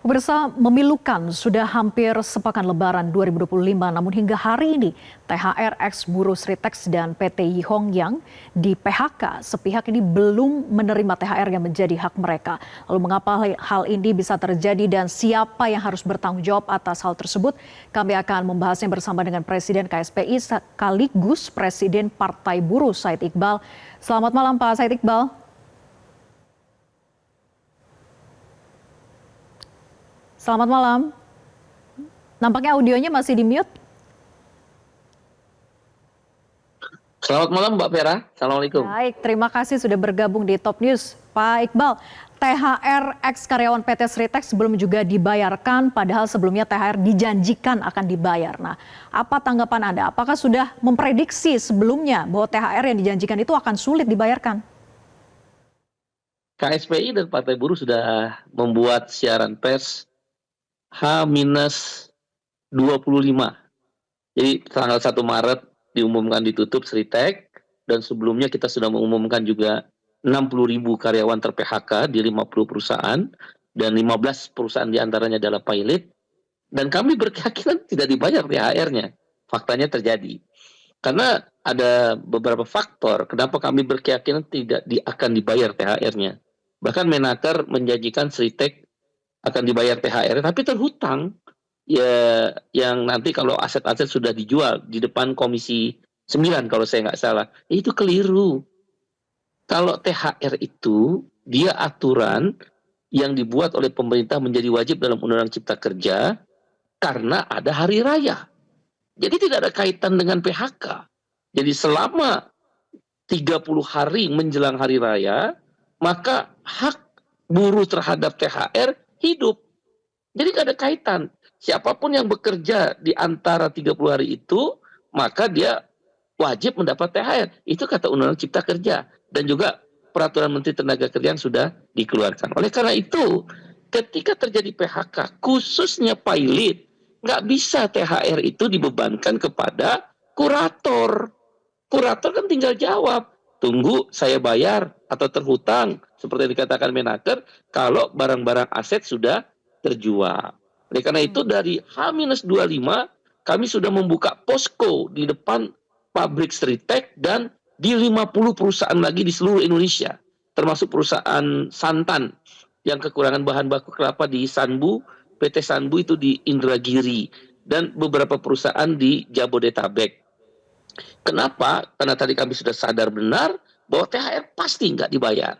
Pemirsa, memilukan sudah hampir sepekan Lebaran 2025, namun hingga hari ini THR ex buruh Sritex dan PT Yihong Yang di PHK sepihak ini belum menerima THR yang menjadi hak mereka. Lalu mengapa hal ini bisa terjadi dan siapa yang harus bertanggung jawab atas hal tersebut? Kami akan membahasnya bersama dengan Presiden KSPI sekaligus Presiden Partai Buruh Said Iqbal. Selamat malam Pak Said Iqbal. Selamat malam. Nampaknya audionya masih di mute. Selamat malam Mbak Vera. Assalamualaikum. Baik, terima kasih sudah bergabung di Top News. Pak Iqbal, THR ex karyawan PT Sritex belum juga dibayarkan, padahal sebelumnya THR dijanjikan akan dibayar. Nah, apa tanggapan Anda? Apakah sudah memprediksi sebelumnya bahwa THR yang dijanjikan itu akan sulit dibayarkan? KSPI dan Partai Buruh sudah membuat siaran pers H-25. Jadi tanggal 1 Maret diumumkan ditutup Sritex, dan sebelumnya kita sudah mengumumkan juga 60.000 karyawan ter-PHK di 50 perusahaan, dan 15 perusahaan diantaranya adalah pilot, dan kami berkeyakinan tidak dibayar THR-nya. Faktanya terjadi. Karena ada beberapa faktor kenapa kami berkeyakinan tidak akan dibayar THR-nya. Bahkan Menaker menjanjikan Sritex akan dibayar THR, tapi terhutang ya, yang nanti kalau aset-aset sudah dijual di depan Komisi 9 kalau saya nggak salah. Itu keliru. Kalau THR itu dia aturan yang dibuat oleh pemerintah menjadi wajib dalam Undang-Undang Cipta Kerja karena ada hari raya. Jadi tidak ada kaitan dengan PHK. Jadi selama 30 hari menjelang hari raya, maka hak buruh terhadap THR hidup. Jadi tidak ada kaitan. Siapapun yang bekerja di antara 30 hari itu, maka dia wajib mendapat THR. Itu kata Undang-Undang Cipta Kerja. Dan juga Peraturan Menteri Tenaga Kerja yang sudah dikeluarkan. Oleh karena itu, ketika terjadi PHK, khususnya pilot, nggak bisa THR itu dibebankan kepada kurator. Kurator kan tinggal jawab, tunggu saya bayar atau terhutang, seperti yang dikatakan Menaker, kalau barang-barang aset sudah terjual. Oleh karena itu dari H-25 kami sudah membuka posko di depan pabrik Sritex dan di 50 perusahaan lagi di seluruh Indonesia, termasuk perusahaan santan yang kekurangan bahan baku kelapa di Sanbu, PT Sanbu itu di Indragiri, dan beberapa perusahaan di Jabodetabek. Kenapa? Karena tadi kami sudah sadar benar bahwa THR pasti nggak dibayar.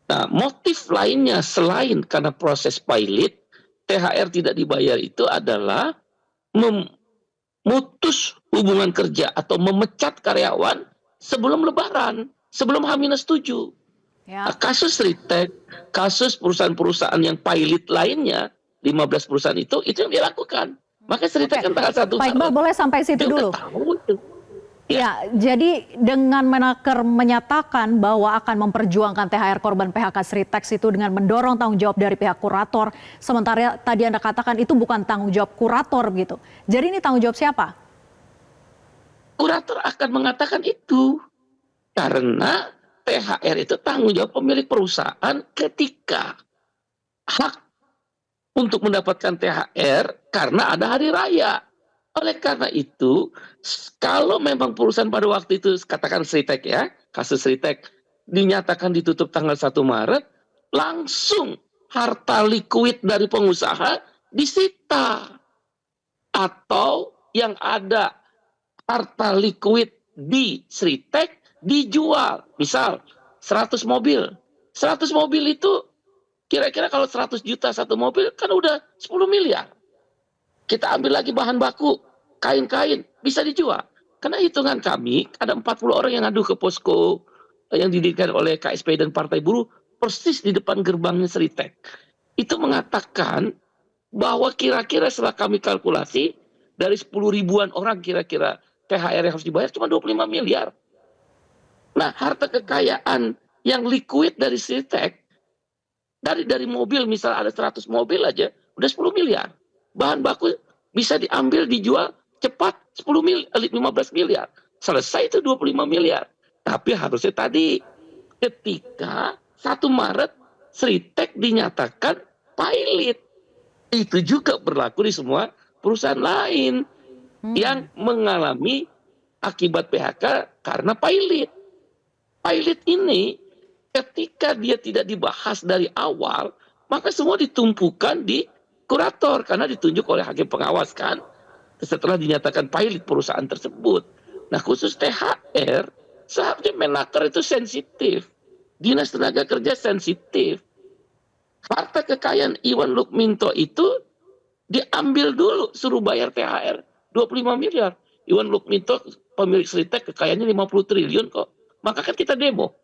Nah, motif lainnya selain karena proses pilot, THR tidak dibayar itu adalah memutus hubungan kerja atau memecat karyawan sebelum Lebaran, sebelum H-7. Ya. Nah, kasus Sritex, kasus perusahaan-perusahaan yang pilot lainnya, 15 perusahaan itu yang dilakukan. Maka Sritex kan tanggal 1 Pak Iqbal, boleh sampai situ dulu. Ya, jadi dengan Menaker menyatakan bahwa akan memperjuangkan THR korban PHK Sritex itu dengan mendorong tanggung jawab dari pihak kurator, sementara tadi Anda katakan itu bukan tanggung jawab kurator gitu. Jadi ini tanggung jawab siapa? Kurator akan mengatakan itu karena THR itu tanggung jawab pemilik perusahaan ketika hak untuk mendapatkan THR karena ada hari raya. Oleh karena itu, kalau memang perusahaan pada waktu itu, katakan Sritex ya, kasus Sritex dinyatakan ditutup tanggal 1 Maret, langsung harta likuid dari pengusaha disita. Atau yang ada harta likuid di Sritex dijual. Misal 100 mobil. 100 mobil itu kira-kira kalau 100 juta satu mobil kan udah 10 miliar. Kita ambil lagi bahan baku, kain-kain, bisa dijual. Karena hitungan kami, ada 40 orang yang ngadu ke posko yang didirikan oleh KSPI dan Partai Buruh, persis di depan gerbangnya Sritex. Itu mengatakan bahwa kira-kira setelah kami kalkulasi, dari 10 ribuan orang kira-kira THR yang harus dibayar cuma 25 miliar. Nah, harta kekayaan yang liquid dari Sritex, dari mobil, misal ada 100 mobil aja, udah 10 miliar. Bahan baku bisa diambil, dijual cepat 15 miliar. Selesai itu 25 miliar. Tapi harusnya tadi ketika 1 Maret Sritex dinyatakan pilot. Itu juga berlaku di semua perusahaan lain yang mengalami akibat PHK karena pilot. Pilot ini ketika dia tidak dibahas dari awal, maka semua ditumpukan di kurator karena ditunjuk oleh hakim pengawas kan setelah dinyatakan pilot perusahaan tersebut. Nah, khusus THR seharusnya Menaker itu sensitif, Dinas Tenaga Kerja sensitif. Harta kekayaan Iwan Lukminto itu diambil dulu, suruh bayar THR 25 miliar. Iwan Lukminto pemilik Sritek kekayaannya 50 triliun kok. Maka kan kita demo.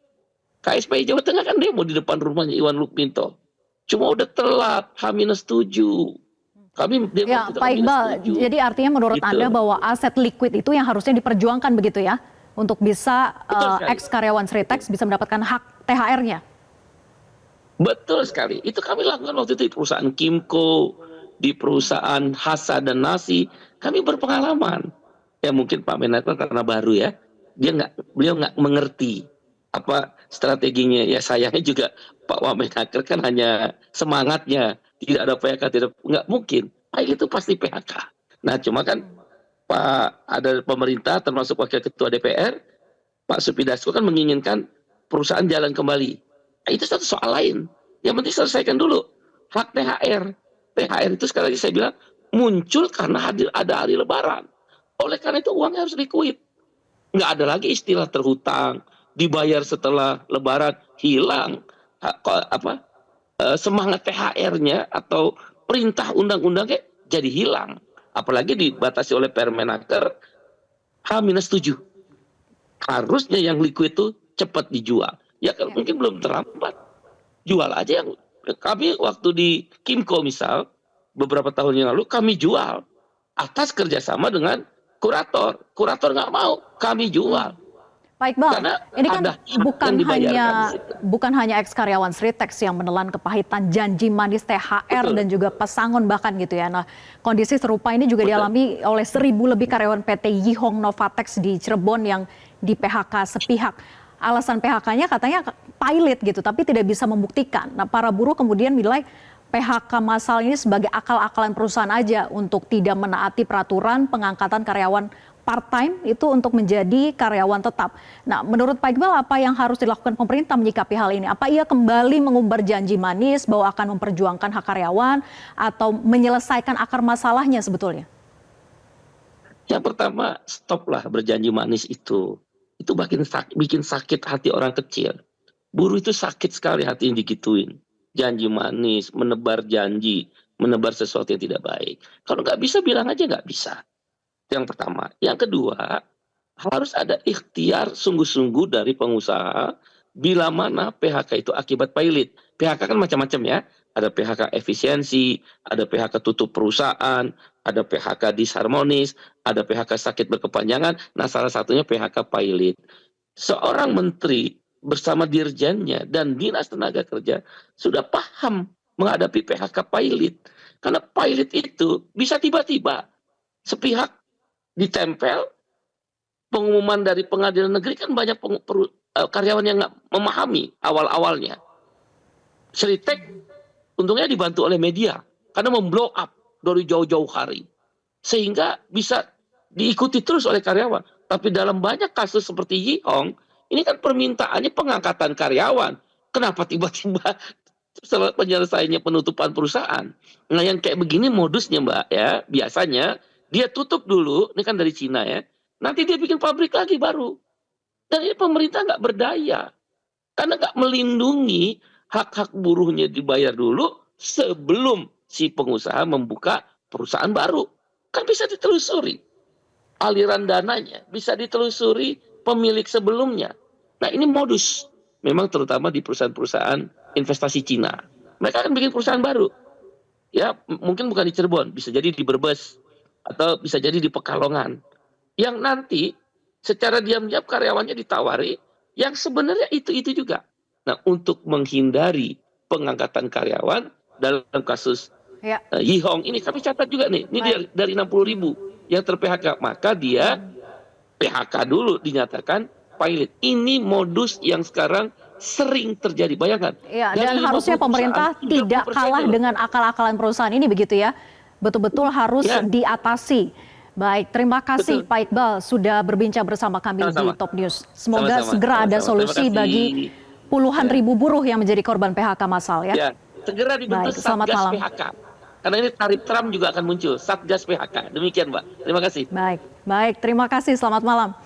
KSPI Jawa Tengah kan demo di depan rumahnya Iwan Lukminto. Cuma udah telat, H-7. Kami demo Ya, kita Pak Iqbal, H-7. jadi artinya menurut Gitu. Anda bahwa aset liquid itu yang harusnya diperjuangkan begitu ya, untuk bisa Betul sekali. ex-karyawan Sritex bisa mendapatkan hak THR-nya? Betul sekali. Itu kami lakukan waktu itu di perusahaan Kimco, di perusahaan Hasa dan Nasi. Kami berpengalaman. Ya mungkin Pak Menaker karena baru ya, beliau nggak mengerti apa strateginya. Ya sayangnya juga Pak Wamenaker kan hanya semangatnya, tidak ada PHK, nggak mungkin. Itu pasti PHK. Nah cuma kan Pak ada pemerintah termasuk Wakil Ketua DPR, Pak Supidasko kan menginginkan perusahaan jalan kembali. Nah, itu satu soal lain. Yang penting selesaikan dulu hak THR. THR itu sekali lagi saya bilang muncul karena ada hari Lebaran. Oleh karena itu uangnya harus liquid. Nggak ada lagi istilah terhutang, dibayar setelah Lebaran, hilang semangat THR-nya atau perintah undang-undangnya jadi hilang. Apalagi dibatasi oleh Permenaker H-7. Harusnya yang liquid itu cepat dijual. Ya kalau mungkin belum terlambat. Jual aja yang kami waktu di Kimco misal beberapa tahun yang lalu kami jual atas kerjasama dengan kurator. Kurator nggak mau, kami jual. Pak Iqbal, Karena ini kan ada hak yang dibayarkan di situ. bukan hanya ex-karyawan Sritex yang menelan kepahitan janji manis THR Betul. dan juga pesangon bahkan gitu ya. Nah, kondisi serupa ini juga Betul. dialami oleh 1.000 lebih karyawan PT Yihong Novatex di Cirebon yang di PHK sepihak. Alasan PHK-nya katanya pilot gitu, tapi tidak bisa membuktikan. Nah, para buruh kemudian menilai PHK massal ini sebagai akal-akalan perusahaan aja untuk tidak menaati peraturan pengangkatan karyawan part-time itu untuk menjadi karyawan tetap. Nah, menurut Pak Iqbal, apa yang harus dilakukan pemerintah menyikapi hal ini? Apa ia kembali mengumbar janji manis bahwa akan memperjuangkan hak karyawan atau menyelesaikan akar masalahnya sebetulnya? Yang pertama, stoplah berjanji manis itu. Itu bikin sakit hati orang kecil. Buruh itu sakit sekali hati yang digituin. Janji manis, menebar janji, menebar sesuatu yang tidak baik. Kalau nggak bisa, bilang aja nggak bisa. Yang pertama. Yang kedua, harus ada ikhtiar sungguh-sungguh dari pengusaha bila mana PHK itu akibat pilot. PHK kan macam-macam ya. Ada PHK efisiensi, ada PHK tutup perusahaan, ada PHK disharmonis, ada PHK sakit berkepanjangan. Nah, salah satunya PHK pilot. Seorang menteri bersama dirjennya dan Dinas Tenaga Kerja sudah paham menghadapi PHK pilot. Karena pilot itu bisa tiba-tiba sepihak ditempel, pengumuman dari pengadilan negeri kan banyak karyawan yang nggak memahami awal-awalnya. Sritek untungnya dibantu oleh media karena memblow up dari jauh-jauh hari sehingga bisa diikuti terus oleh karyawan. Tapi dalam banyak kasus seperti Yihong ini kan permintaannya pengangkatan karyawan. Kenapa tiba-tiba setelah penyelesaiannya penutupan perusahaan? Nah yang kayak begini modusnya Mbak ya biasanya dia tutup dulu, ini kan dari Cina ya. Nanti dia bikin pabrik lagi baru. Dan ini pemerintah nggak berdaya. Karena nggak melindungi hak-hak buruhnya dibayar dulu sebelum si pengusaha membuka perusahaan baru. Kan bisa ditelusuri. Aliran dananya bisa ditelusuri pemilik sebelumnya. Nah ini modus. Memang terutama di perusahaan-perusahaan investasi Cina. Mereka akan bikin perusahaan baru. Ya mungkin bukan di Cirebon, bisa jadi di Brebes. Atau bisa jadi di Pekalongan. Yang nanti secara diam-diam karyawannya ditawari yang sebenarnya itu juga. Nah untuk menghindari pengangkatan karyawan dalam kasus Yihong ini kami catat juga nih. Ini dari 60.000 yang ter-PHK. Maka dia PHK dulu dinyatakan pilot. Ini modus yang sekarang sering terjadi, bayangkan. Ya, Dari dan 50 harusnya pemerintah perusahaan, tidak 30% kalah loh. dengan akal-akalan perusahaan ini begitu ya. Betul-betul harus Ya, diatasi. Baik, terima kasih betul. Pak Iqbal sudah berbincang bersama kami di Sama-sama. Top News. Semoga Sama-sama. segera ada Sama-sama. Terima solusi bagi kasih. puluhan Ya. ribu buruh yang menjadi korban PHK massal ya. Ya, segera dibentuk Baik, selamat Satgas malam. PHK. Karena ini tarif Trump juga akan muncul, Satgas PHK. Demikian, Mbak. Terima kasih. Baik, baik, terima kasih. Selamat malam.